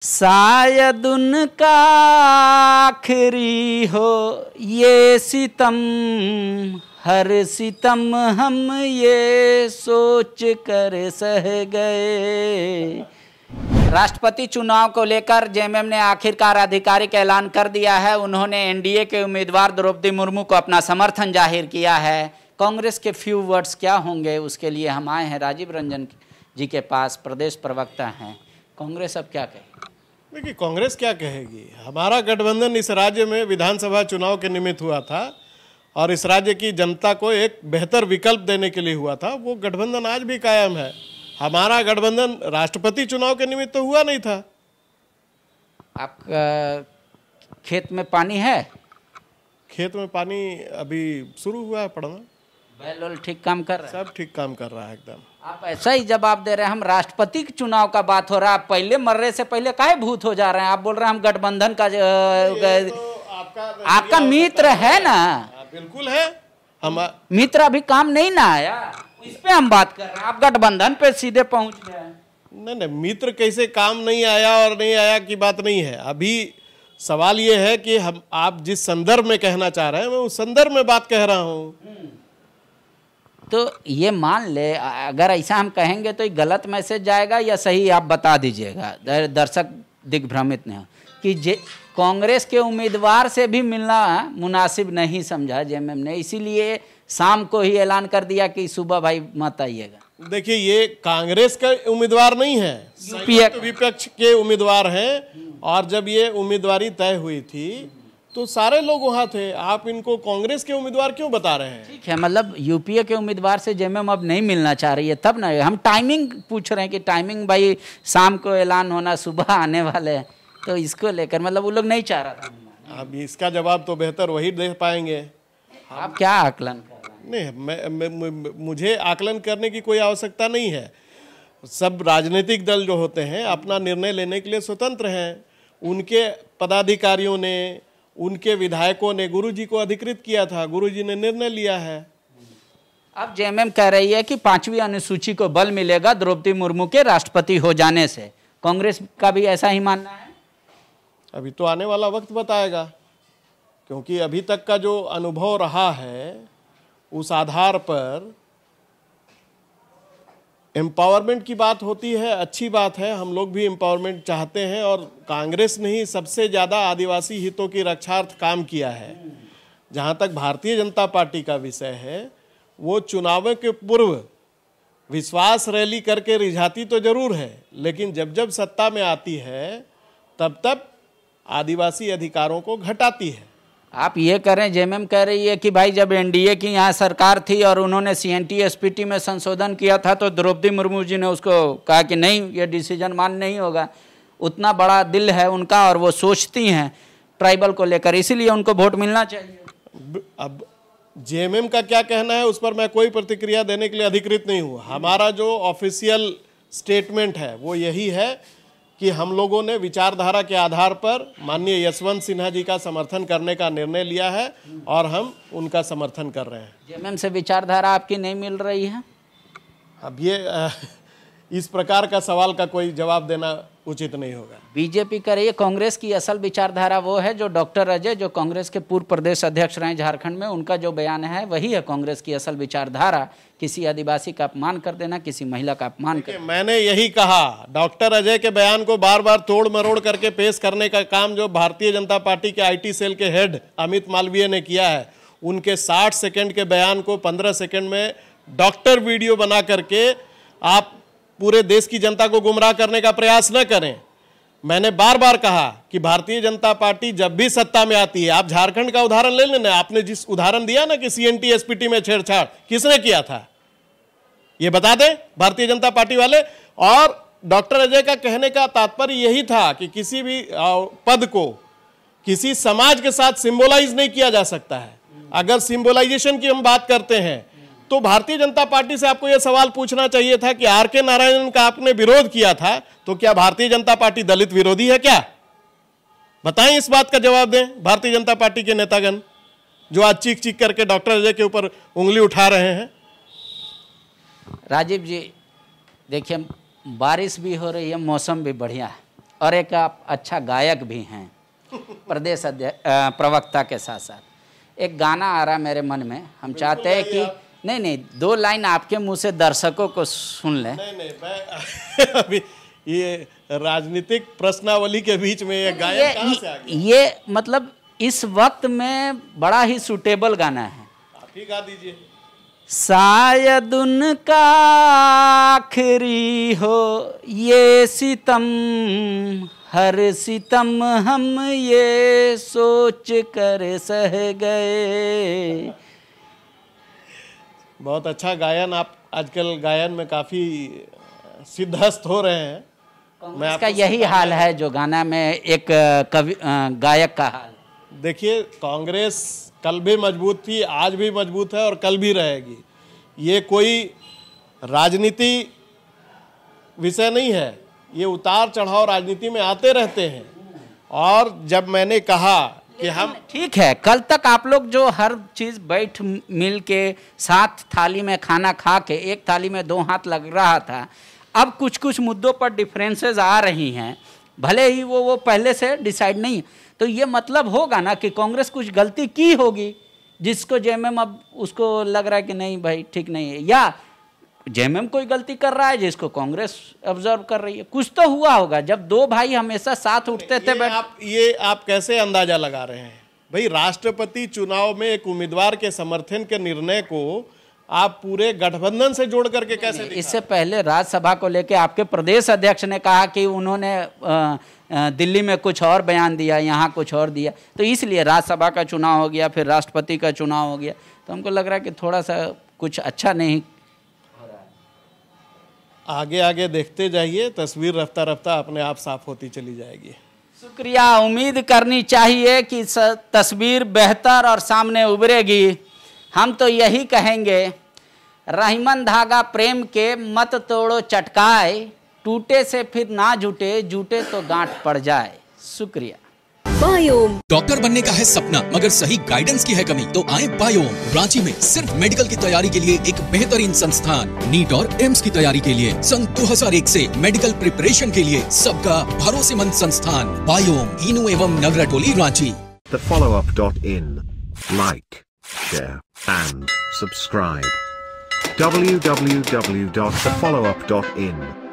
शायद उनका आखिरी हो ये सितम, हर सितम हम ये सोच कर सह गए। राष्ट्रपति चुनाव को लेकर जेएमएम ने आखिरकार आधिकारिक ऐलान कर दिया है। उन्होंने एनडीए के उम्मीदवार द्रौपदी मुर्मू को अपना समर्थन जाहिर किया है। कांग्रेस के फ्यू वर्ड्स क्या होंगे, उसके लिए हम आए हैं राजीव रंजन जी के पास, प्रदेश प्रवक्ता हैं। कांग्रेस अब क्या कहेगी? देखिए, कांग्रेस क्या कहेगी। हमारा गठबंधन इस राज्य में विधानसभा चुनाव के निमित्त हुआ था और इस राज्य की जनता को एक बेहतर विकल्प देने के लिए हुआ था। वो गठबंधन आज भी कायम है। हमारा गठबंधन राष्ट्रपति चुनाव के निमित्त तो हुआ नहीं था। आपका खेत में पानी है? खेत में पानी अभी शुरू हुआ है पड़ना। बैल ठीक काम कर रहा है? सब ठीक काम कर रहा है एकदम। आप ऐसा ही जवाब दे रहे हैं। हम राष्ट्रपति के चुनाव का बात हो रहा है, आप पहले मरने से पहले काहे भूत हो जा रहे हैं? आप बोल रहे हैं हम गठबंधन का तो आपका मित्र है ना? बिल्कुल है। हम मित्र अभी काम नहीं ना आया, इस पे हम बात कर रहे हैं। आप गठबंधन पे सीधे पहुंच गए। नहीं, मित्र कैसे काम नहीं आया और नहीं आया की बात नहीं है। अभी सवाल ये है कि हम आप जिस संदर्भ में कहना चाह रहे हैं मैं उस संदर्भ में बात कह रहा हूँ। तो ये मान ले, अगर ऐसा हम कहेंगे तो ये गलत मैसेज जाएगा या सही, आप बता दीजिएगा, दर्शक दिग्भ्रमित नहीं हो कि कांग्रेस के उम्मीदवार से भी मिलना मुनासिब नहीं समझा जेएमएम ने, इसीलिए शाम को ही ऐलान कर दिया कि सुबह भाई मत आइएगा। देखिए, ये कांग्रेस का उम्मीदवार नहीं है, विपक्ष के उम्मीदवार हैं। और जब ये उम्मीदवारी तय हुई थी तो सारे लोग वहां थे। आप इनको कांग्रेस के उम्मीदवार क्यों बता रहे हैं? ठीक है, मतलब यूपीए के उम्मीदवार से जेएमएम अब नहीं मिलना चाह रही है, तब ना हम टाइमिंग पूछ रहे हैं कि टाइमिंग भाई शाम को ऐलान होना, सुबह आने वाले हैं, तो इसको लेकर मतलब वो लोग नहीं चाह रहा था। अब इसका जवाब तो बेहतर वही दे पाएंगे। आप क्या आकलन कर रहे हैं? नहीं, मुझे आकलन करने की कोई आवश्यकता नहीं है। सब राजनीतिक दल जो होते हैं अपना निर्णय लेने के लिए स्वतंत्र हैं। उनके पदाधिकारियों ने, उनके विधायकों ने गुरुजी को अधिकृत किया था, गुरुजी ने निर्णय लिया है। अब जेएमएम कह रही है कि 5वीं अनुसूची को बल मिलेगा द्रौपदी मुर्मू के राष्ट्रपति हो जाने से। कांग्रेस का भी ऐसा ही मानना है? अभी तो आने वाला वक्त बताएगा, क्योंकि अभी तक का जो अनुभव रहा है उस आधार पर एम्पावरमेंट की बात होती है। अच्छी बात है, हम लोग भी एम्पावरमेंट चाहते हैं और कांग्रेस ने ही सबसे ज़्यादा आदिवासी हितों की रक्षार्थ काम किया है। जहाँ तक भारतीय जनता पार्टी का विषय है, वो चुनावों के पूर्व विश्वास रैली करके रिझाती तो जरूर है, लेकिन जब जब सत्ता में आती है तब तब आदिवासी अधिकारों को घटाती है। आप ये करें, जेएमएम कह रही है कि भाई जब एनडीए की यहाँ सरकार थी और उन्होंने सीएनटी एसपीटी में संशोधन किया था तो द्रौपदी मुर्मू जी ने उसको कहा कि नहीं, ये डिसीजन मान नहीं होगा। उतना बड़ा दिल है उनका और वो सोचती हैं ट्राइबल को लेकर, इसीलिए उनको वोट मिलना चाहिए। अब जेएमएम का क्या कहना है उस पर मैं कोई प्रतिक्रिया देने के लिए अधिकृत नहीं हूँ। हमारा जो ऑफिशियल स्टेटमेंट है वो यही है कि हम लोगों ने विचारधारा के आधार पर माननीय यशवंत सिन्हा जी का समर्थन करने का निर्णय लिया है और हम उनका समर्थन कर रहे हैं। जेएमएम से विचारधारा आपकी नहीं मिल रही है? अब ये इस प्रकार का सवाल का कोई जवाब देना उचित नहीं होगा। बीजेपी कर रही है। कांग्रेस की असल विचारधारा वो है जो डॉक्टर अजय, जो कांग्रेस के पूर्व प्रदेश अध्यक्ष रहे झारखंड में, उनका जो बयान है वही है कांग्रेस की असल विचारधारा। किसी आदिवासी का अपमान कर देना, किसी महिला का अपमान कर। मैंने यही कहा, डॉक्टर अजय के बयान को बार बार तोड़ मरोड़ करके पेश करने का काम जो भारतीय जनता पार्टी के आईटी सेल के हेड अमित मालवीय ने किया है, उनके 60 सेकंड के बयान को 15 सेकंड में डॉक्टर वीडियो बना करके आप पूरे देश की जनता को गुमराह करने का प्रयास न करें। मैंने बार बार कहा कि भारतीय जनता पार्टी जब भी सत्ता में आती है, आप झारखंड का उदाहरण ले लेना। आपने जिस उदाहरण दिया ना कि सीएनटी एसपीटी में छेड़छाड़ किसने किया था, ये बता दें भारतीय जनता पार्टी वाले। और डॉक्टर अजय का कहने का तात्पर्य यही था कि किसी भी पद को किसी समाज के साथ सिंबोलाइज नहीं किया जा सकता है। अगर सिंबोलाइजेशन की हम बात करते हैं तो भारतीय जनता पार्टी से आपको यह सवाल पूछना चाहिए था कि आर.के. नारायणन का आपने विरोध किया था, तो क्या भारतीय जनता पार्टी दलित विरोधी है क्या? बताएं, इस बात का जवाब दें भारतीय जनता पार्टी के नेतागण जो आज चीख चीख करके डॉक्टर अजय के ऊपर उंगली उठा रहे हैं। राजीव जी, देखिए बारिश भी हो रही है, मौसम भी बढ़िया है, और एक आप अच्छा गायक भी हैं, प्रदेश प्रवक्ता के साथ साथ। एक गाना आ रहा मेरे मन में, हम चाहते हैं कि नहीं 2 लाइन आपके मुंह से दर्शकों को सुन लें। नहीं मैं अभी ये राजनीतिक प्रश्नावली के बीच में ये गायन कहाँ से आ गया? ये मतलब इस वक्त में बड़ा ही सूटेबल गाना है, आप ही गा दीजिए। शायद उनका आखिरी हो ये सितम, हर सितम हम ये सोच कर सह गए। बहुत अच्छा गायन, आप आजकल गायन में काफी सिद्धहस्त हो रहे हैं। मैं इसका यही हाल है जो गाना में एक कवि गायक का हाल। देखिए, कांग्रेस कल भी मजबूत थी, आज भी मजबूत है और कल भी रहेगी। ये कोई राजनीति विषय नहीं है, ये उतार चढ़ाव राजनीति में आते रहते हैं। और जब मैंने कहा कि हम ठीक है, कल तक आप लोग जो हर चीज़ बैठ मिल के साथ थाली में खाना खा के एक थाली में 2 हाथ लग रहा था, अब कुछ कुछ मुद्दों पर डिफरेंसेस आ रही हैं, भले ही वो पहले से डिसाइड नहीं। तो ये मतलब होगा ना कि कांग्रेस कुछ गलती की होगी, जिसको जेएमएम अब उसको लग रहा है कि नहीं भाई ठीक नहीं है, या जेएमएम कोई गलती कर रहा है जिसको कांग्रेस ऑब्जर्व कर रही है। कुछ तो हुआ होगा जब 2 भाई हमेशा साथ उठते थे। आप कैसे अंदाजा लगा रहे हैं भाई? राष्ट्रपति चुनाव में एक उम्मीदवार के समर्थन के निर्णय को आप पूरे गठबंधन से जोड़ करके कैसे? इससे पहले राज्यसभा को लेकर आपके प्रदेश अध्यक्ष ने कहा कि उन्होंने दिल्ली में कुछ और बयान दिया, यहाँ कुछ और दिया, तो इसलिए राज्यसभा का चुनाव हो गया, फिर राष्ट्रपति का चुनाव हो गया। तो हमको लग रहा है कि थोड़ा सा कुछ अच्छा नहीं। आगे आगे देखते जाइए, तस्वीर रफ्ता रफ्ता अपने आप साफ होती चली जाएगी। शुक्रिया। उम्मीद करनी चाहिए कि तस्वीर बेहतर और सामने उभरेगी। हम तो यही कहेंगे, रहीमन धागा प्रेम के मत तोड़ो चटकाए, टूटे से फिर ना जुटे, जुटे तो गांठ पड़ जाए। शुक्रिया। बायोम। डॉक्टर बनने का है सपना मगर सही गाइडेंस की है कमी, तो आए बायोम। रांची में सिर्फ मेडिकल की तैयारी के लिए एक बेहतरीन संस्थान, नीट और एम्स की तैयारी के लिए सन 2001 से मेडिकल प्रिपरेशन के लिए सबका भरोसेमंद संस्थान बायोम, इनू एवं नगरा टोली, Ranchi. thefollowup.in. Like, share and subscribe. www.thefollowup.in